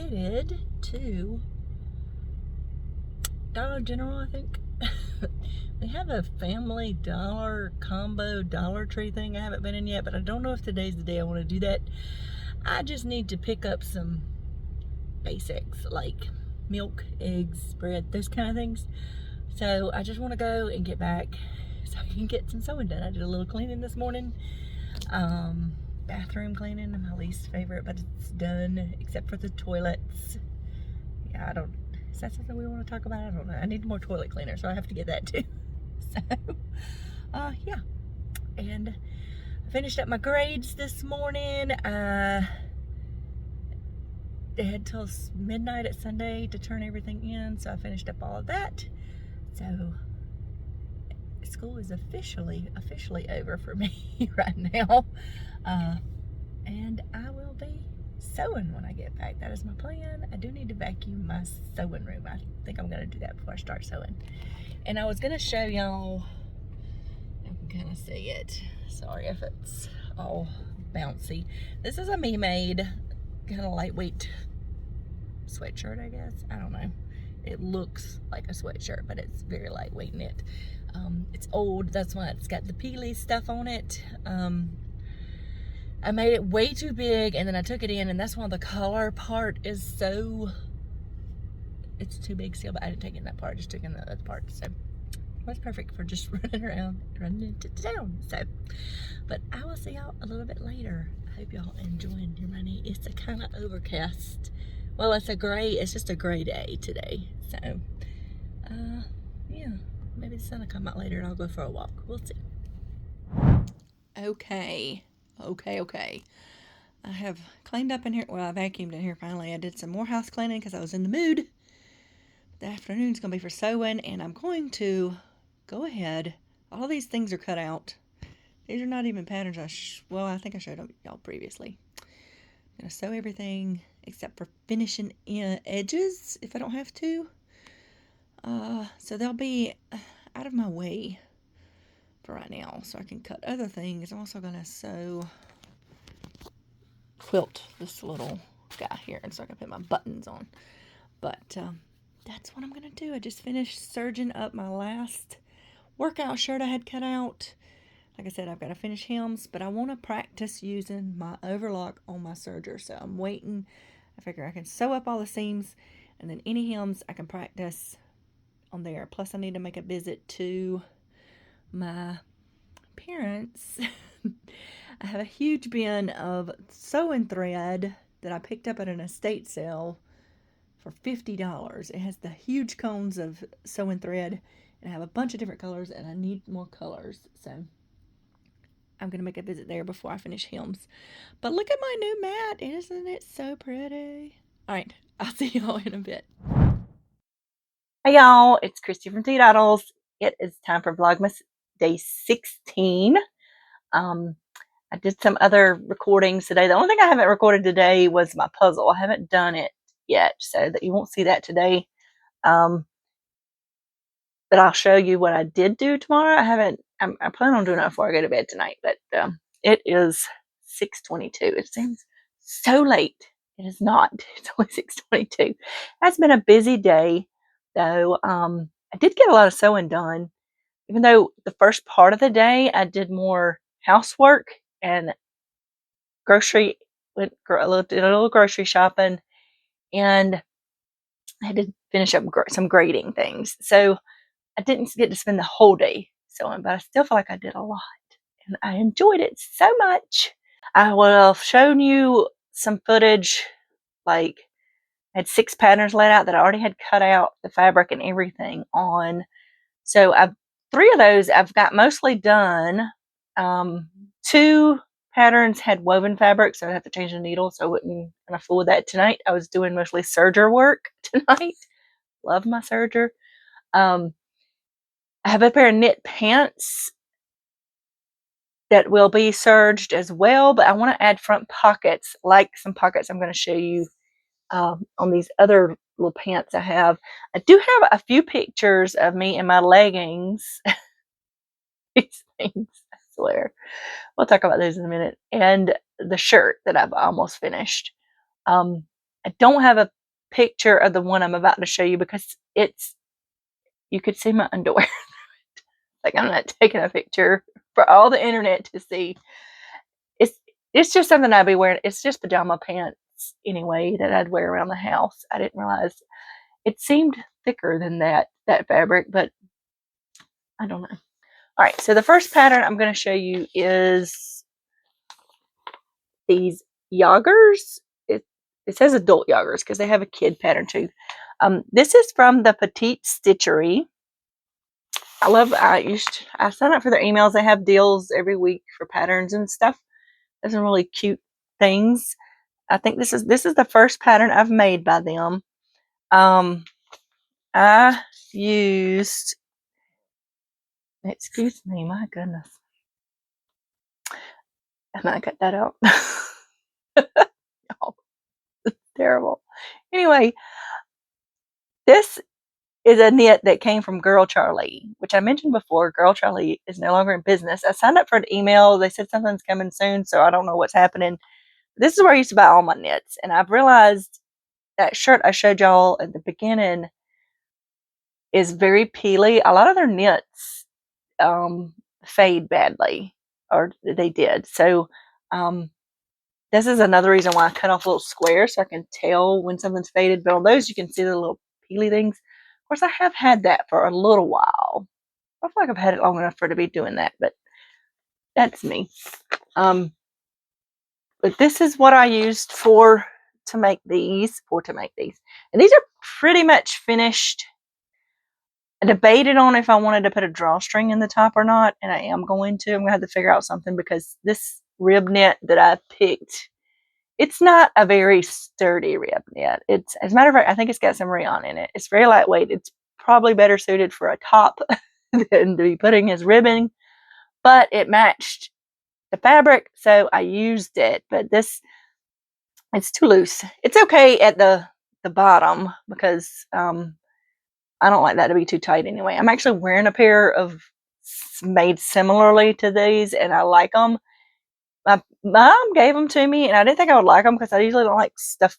headed to Dollar General, I think. They have a family dollar combo Dollar Tree thing I haven't been in yet, but I don't know if today's the day I want to do that. I just need to pick up some basics like milk, eggs, bread, those kind of things. So I just want to go and get back so I can get some sewing done. I did a little cleaning this morning. Bathroom cleaning, my least favorite, but it's done except for the toilets. Yeah, is that something we want to talk about? I don't know. I need more toilet cleaner, so I have to get that too. So, yeah. And I finished up my grades this morning. They had till midnight at Sunday to turn everything in, so I finished up all of that. So school is officially over for me right now. And I will be sewing when I get back. That is my plan. I do need to vacuum my sewing room. I think I'm going to do that before I start sewing. And I was going to show y'all, you can kind of see it. Sorry if it's all bouncy. This is a me-made, kind of lightweight sweatshirt, I guess. I don't know. It looks like a sweatshirt, but it's very lightweight knit. It's old, that's why it's got the peely stuff on it. I made it way too big, and then I took it in, and that's why the collar part is so, it's too big still, but I didn't take in that part, I just took in the other part. So it was perfect for just running around, running into town. So, but I will see y'all a little bit later. I hope y'all enjoying your money. It's a kind of overcast. Well, it's just a gray day today. So, yeah, maybe the sun will come out later and I'll go for a walk. We'll see. Okay. I have cleaned up in here. Well, I vacuumed in here finally. I did some more house cleaning because I was in the mood. The afternoon's going to be for sewing, and I'm going to go ahead. All these things are cut out. These are not even patterns. I think I showed them y'all previously. I'm going to sew everything except for finishing edges if I don't have to. So they'll be out of my way for right now, so I can cut other things. I'm also going to quilt this little guy here, and so I can put my buttons on. But that's what I'm going to do. I just finished serging up my last workout shirt I had cut out. Like I said, I've got to finish hems, but I want to practice using my overlock on my serger. So I'm waiting. I figure I can sew up all the seams, and then any hems I can practice on there. Plus, I need to make a visit to my parents. I have a huge bin of sewing thread that I picked up at an estate sale for $50. It has the huge cones of sewing thread, and I have a bunch of different colors, and I need more colors. So I'm going to make a visit there before I finish hems. But look at my new mat. Isn't it so pretty? All right, I'll see y'all in a bit. Hey y'all, it's Christy from Teadoddles. It is time for Vlogmas day 16. I did some other recordings today. The only thing I haven't recorded today was my puzzle. I haven't done it yet, so that you won't see that today. But I'll show you what I did do tomorrow. I plan on doing it before I go to bed tonight, but it is 6:22. It seems so late. It is not. It's only 6:22. It's been a busy day, though. I did get a lot of sewing done, even though the first part of the day I did more housework and did a little grocery shopping, and I had to finish up some grading things. So I didn't get to spend the whole day sewing, but I still feel like I did a lot, and I enjoyed it so much. I will have shown you some footage, like I had 6 patterns laid out that I already had cut out the fabric and everything on. So 3 of those I've got mostly done. 2 patterns had woven fabric, so I have to change the needle, so I wouldn't kind of fool with that tonight. I was doing mostly serger work tonight. Love my serger. I have a pair of knit pants that will be serged as well, but I want to add front pockets, like some pockets I'm going to show you on these other little pants I have. I do have a few pictures of me in my leggings. These things, I swear. We'll talk about those in a minute. And the shirt that I've almost finished. I don't have a picture of the one I'm about to show you because you could see my underwear. Like, I'm not taking a picture for all the internet to see. It's just something I'd be wearing. It's just pajama pants anyway that I'd wear around the house. I didn't realize it seemed thicker than that fabric, but I don't know. All right, so the first pattern I'm going to show you is these Yoggers. It says adult Yoggers because they have a kid pattern too. This is from the Petite Stitchery. I sign up for their emails. They have deals every week for patterns and stuff. There's some really cute things. I think this is the first pattern I've made by them. I used, excuse me, my goodness. I might cut that out. Oh, it's terrible. Anyway, this is a knit that came from Girl Charlie, which I mentioned before. Girl Charlie is no longer in business. I signed up for an email. They said something's coming soon, so I don't know what's happening. This is where I used to buy all my knits, and I've realized that shirt I showed y'all at the beginning is very peely. A lot of their knits fade badly, or they did. So this is another reason why I cut off little squares so I can tell when something's faded. But on those, you can see the little peely things. Of course, I have had that for a little while. I feel like I've had it long enough for it to be doing that, but that's me. But this is what I used to make these. And these are pretty much finished. I debated on if I wanted to put a drawstring in the top or not, and I am going to. I'm going to have to figure out something because this rib knit that I picked, it's not a very sturdy rib knit. As a matter of fact, I think it's got some rayon in it. It's very lightweight. It's probably better suited for a top than to be putting as ribbing, but it matched the fabric, so I used it. But it's too loose. It's okay at the bottom because I don't like that to be too tight anyway. I'm actually wearing a pair of made similarly to these, and I like them. My mom gave them to me, and I didn't think I would like them because I usually don't like stuff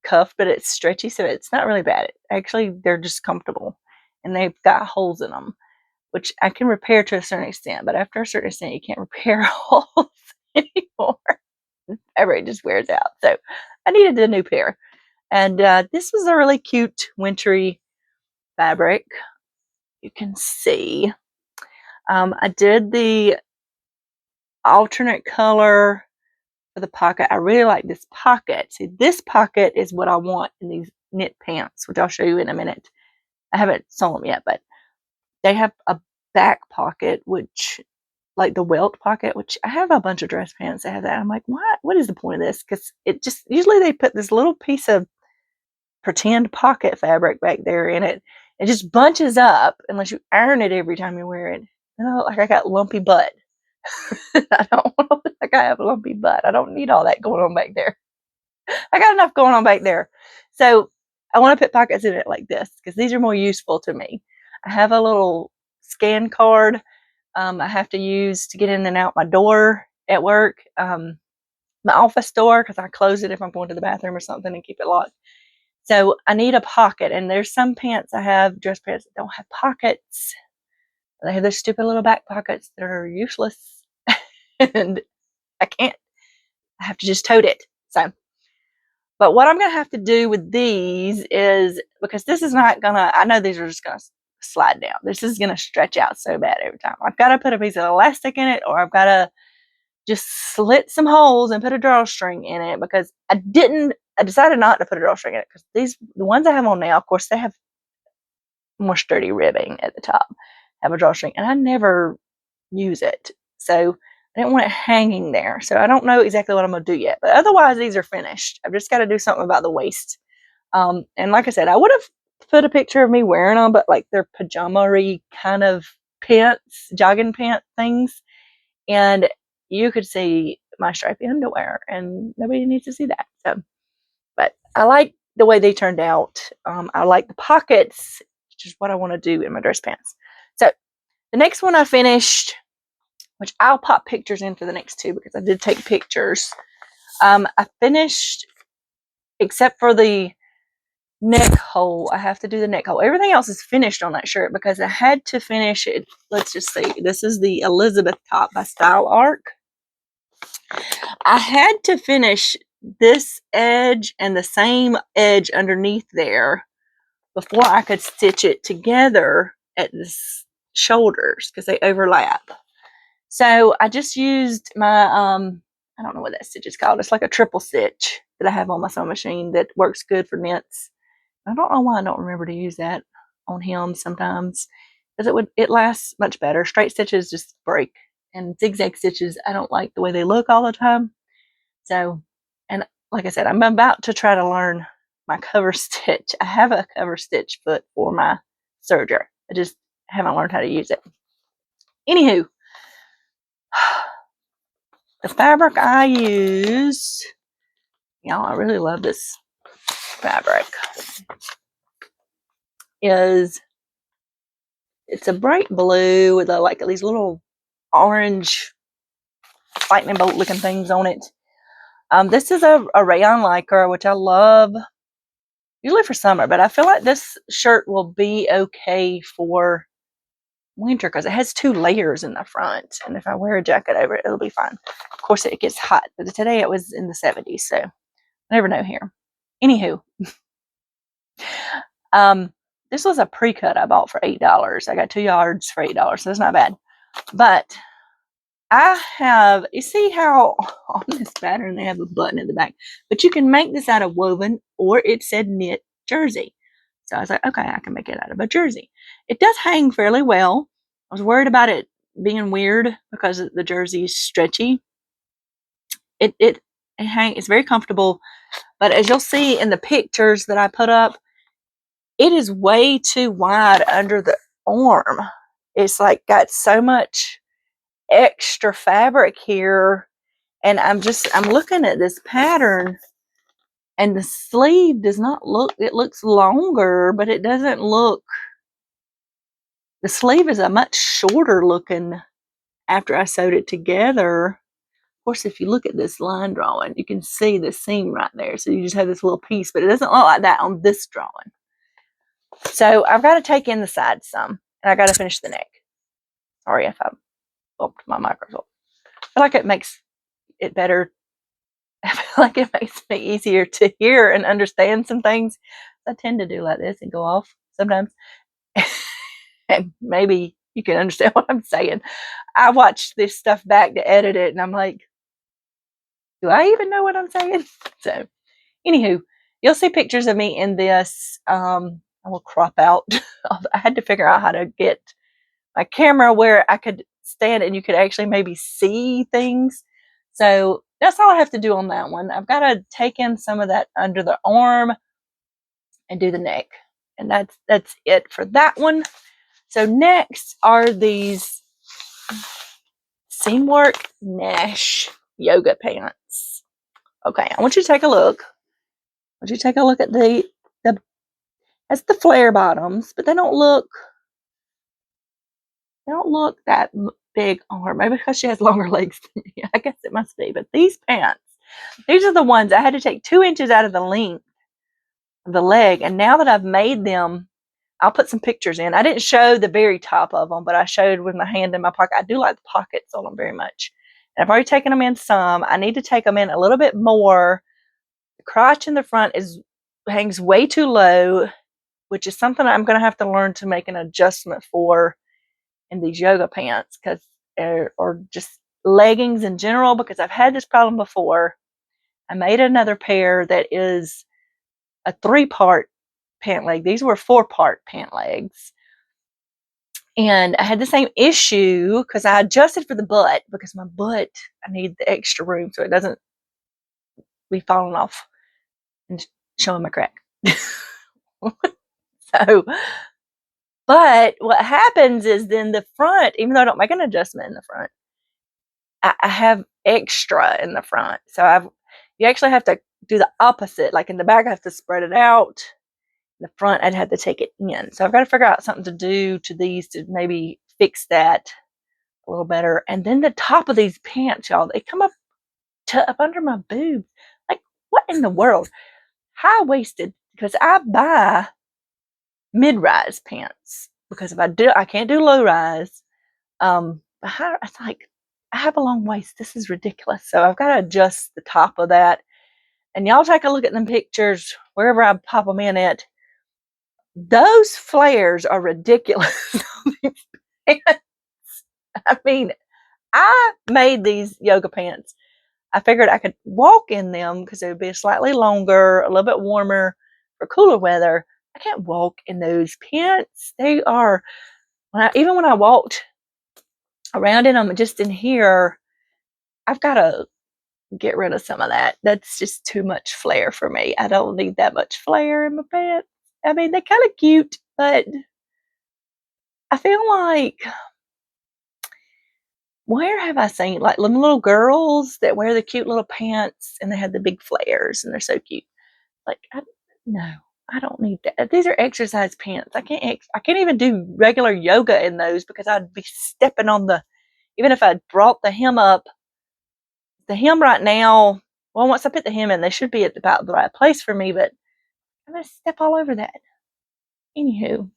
cuffed, but it's stretchy, so it's not really bad. Actually, they're just comfortable, and they've got holes in them, which I can repair to a certain extent, but after a certain extent, you can't repair holes anymore. Fabric just wears out. So I needed a new pair. And this was a really cute wintry fabric. You can see. I did the alternate color for the pocket. I really like this pocket. See, this pocket is what I want in these knit pants, which I'll show you in a minute. I haven't sewn them yet, but they have a back pocket, which, like the welt pocket, which I have a bunch of dress pants that have that. I'm like, what is the point of this? Because usually they put this little piece of pretend pocket fabric back there in it. It just bunches up unless you iron it every time you wear it. And I look like I got lumpy butt. I don't want to look like I have a lumpy butt. I don't need all that going on back there. I got enough going on back there. So I want to put pockets in it like this because these are more useful to me. I have a little scan card I have to use to get in and out my door at work, my office door, because I close it if I'm going to the bathroom or something and keep it locked. So I need a pocket, and there's some pants I have, dress pants, that don't have pockets. They have those stupid little back pockets that are useless, and I have to just tote it. So, but what I'm going to have to do with these is, because this is not going to, I know these are just going to slide down. This is going to stretch out so bad every time. I've got to put a piece of elastic in it, or I've got to just slit some holes and put a drawstring in it, because I decided not to put a drawstring in it because the ones I have on now, of course, they have more sturdy ribbing at the top, have a drawstring, and I never use it. So I didn't want it hanging there. So I don't know exactly what I'm going to do yet, but otherwise these are finished. I've just got to do something about the waist. And like I said, I would have put a picture of me wearing them, but like they're pajama-y kind of pants, jogging pant things. And you could see my stripy underwear, and nobody needs to see that. So, but I like the way they turned out. I like the pockets, which is what I want to do in my dress pants. So the next one I finished, which I'll pop pictures in for the next two because I did take pictures. I finished, except for the neck hole. I have to do the neck hole. Everything else is finished on that shirt because I had to finish it. Let's just see. This is the Elizabeth top by Style Arc. I had to finish this edge and the same edge underneath there before I could stitch it together at the shoulders because they overlap. So I just used my, I don't know what that stitch is called. It's like a triple stitch that I have on my sewing machine that works good for knits. I don't know why I don't remember to use that on him sometimes because it lasts much better. Straight stitches just break, and zigzag stitches, I don't like the way they look all the time. So, and like I said, I'm about to try to learn my cover stitch. I have a cover stitch foot for my serger. I just haven't learned how to use it. Anywho, the fabric I use, y'all, I really love this fabric, it's a bright blue with like these little orange lightning bolt looking things on it. This is a rayon lycra, which I love usually for summer, but I feel like this shirt will be okay for winter because it has 2 layers in the front, and if I wear a jacket over it, it'll be fine. Of course, it gets hot, but today it was in the 70s, so I never know here. Anywho, this was a pre-cut I bought for $8. I got 2 yards for $8, so it's not bad. But I have, you see how on this pattern they have a button at the back, but you can make this out of woven, or it said knit jersey. So I was like, okay, I can make it out of a jersey. It does hang fairly well. I was worried about it being weird because the jersey is stretchy. It it's very comfortable, but as you'll see in the pictures that I put up, it is way too wide under the arm. It's like got so much extra fabric here, and I'm looking at this pattern, and the sleeve does not look, it looks longer, but it doesn't look, the sleeve is a much shorter looking after I sewed it together. Of course, if you look at this line drawing, you can see the seam right there. So you just have this little piece, but it doesn't look like that on this drawing. So I've got to take in the sides some, and I got to finish the neck. Sorry if I bumped my microphone. I feel like it makes it better. I feel like it makes me easier to hear and understand some things. I tend to do like this and go off sometimes. And maybe you can understand what I'm saying. I watch this stuff back to edit it, and I'm like, do I even know what I'm saying? So, anywho, you'll see pictures of me in this. I will crop out. I had to figure out how to get my camera where I could stand and you could actually maybe see things. So that's all I have to do on that one. I've got to take in some of that under the arm and do the neck. And that's it for that one. So next are these Seamwork Nash yoga pants. Okay, I want you to take a look. I want you to take a look at that's the flare bottoms, but they don't look that big on her. Maybe because she has longer legs than me. I guess it must be. But these pants, these are the ones I had to take 2 inches out of the length of the leg. And now that I've made them, I'll put some pictures in. I didn't show the very top of them, but I showed with my hand in my pocket. I do like the pockets on them very much. And I've already taken them in some. I need to take them in a little bit more. The crotch in the front hangs way too low, which is something I'm going to have to learn to make an adjustment for in these yoga pants, because or just leggings in general, because I've had this problem before. I made another pair that is a 3-part pant leg. These were 4-part pant legs, and I had the same issue because I adjusted for the butt, because my butt, I need the extra room so it doesn't be falling off and showing my crack. So, but what happens is then the front, even though I don't make an adjustment in the front, I have extra in the front. So you actually have to do the opposite. Like in the back, I have to spread it out. In the front, I'd have to take it in. So I've got to figure out something to do to these to maybe fix that a little better. And then the top of these pants, y'all, they come up under my boobs. Like, what in the world? High-waisted because I buy mid-rise pants, because if I do, I can't do low-rise. It's like, I have a long waist. This is ridiculous. So I've got to adjust the top of that. And y'all take a look at them pictures wherever I pop them in at. Those flares are ridiculous. I mean, I made these yoga pants. I figured I could walk in them because it would be slightly longer, a little bit warmer for cooler weather. I can't walk in those pants. They are, even when I walked around in them, just in here, I've got to get rid of some of that. That's just too much flare for me. I don't need that much flare in my pants. I mean, they're kind of cute, but I feel like, where have I seen like little girls that wear the cute little pants and they have the big flares and they're so cute? Like, no, I don't need that. These are exercise pants. I can't even do regular yoga in those because I'd be stepping on even if I brought the hem up, the hem right now, well, once I put the hem in, they should be at about the right place for me, but I'm going to step all over that. Anywho,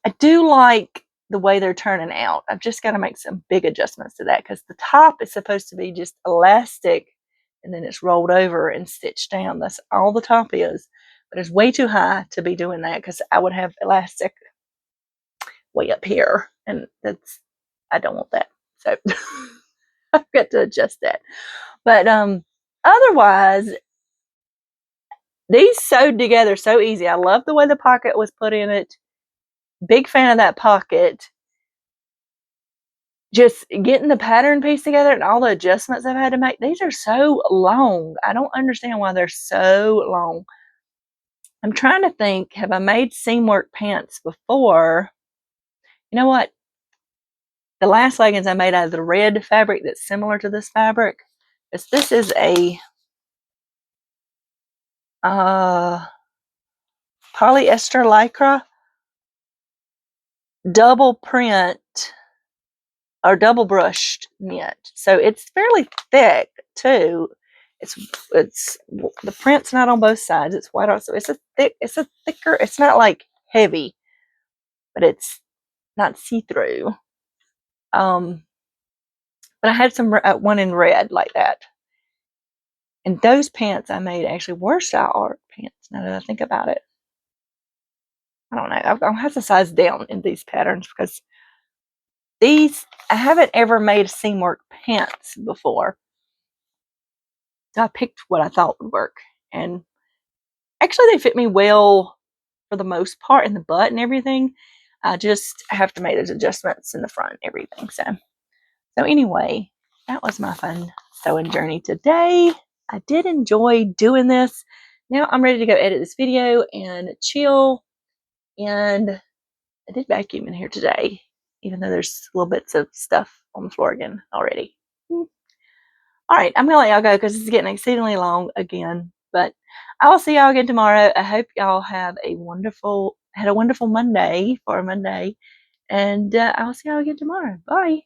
I do like the way they're turning out. I've just got to make some big adjustments to that because the top is supposed to be just elastic and then it's rolled over and stitched down. That's all the top is. But it's way too high to be doing that because I would have elastic way up here. And I don't want that. So I've got to adjust that. But otherwise, these sewed together so easy. I love the way the pocket was put in it. Big fan of that pocket. Just getting the pattern piece together and all the adjustments I've had to make. These are so long. I don't understand why they're so long. I'm trying to think, have I made seam work pants before? You know what? The last leggings I made out of the red fabric that's similar to this fabric. This is a polyester lycra double print or double brushed knit. So it's fairly thick too. It's the print's not on both sides. It's white also. It's a thicker. It's not like heavy, but it's not see through. But I had some one in red like that, and those pants I made actually were style art pants. Now that I think about it, I don't know. I'll have to size down in these patterns because I haven't ever made seam work pants before. So I picked what I thought would work, and actually they fit me well for the most part in the butt and everything. I just have to make those adjustments in the front and everything. So anyway, that was my fun sewing journey today. I did enjoy doing this. Now I'm ready to go edit this video and chill. And I did vacuum in here today, even though there's little bits of stuff on the floor again already. All right, I'm going to let y'all go because it's getting exceedingly long again. But I will see y'all again tomorrow. I hope y'all had a wonderful Monday for a Monday. And I will see y'all again tomorrow. Bye.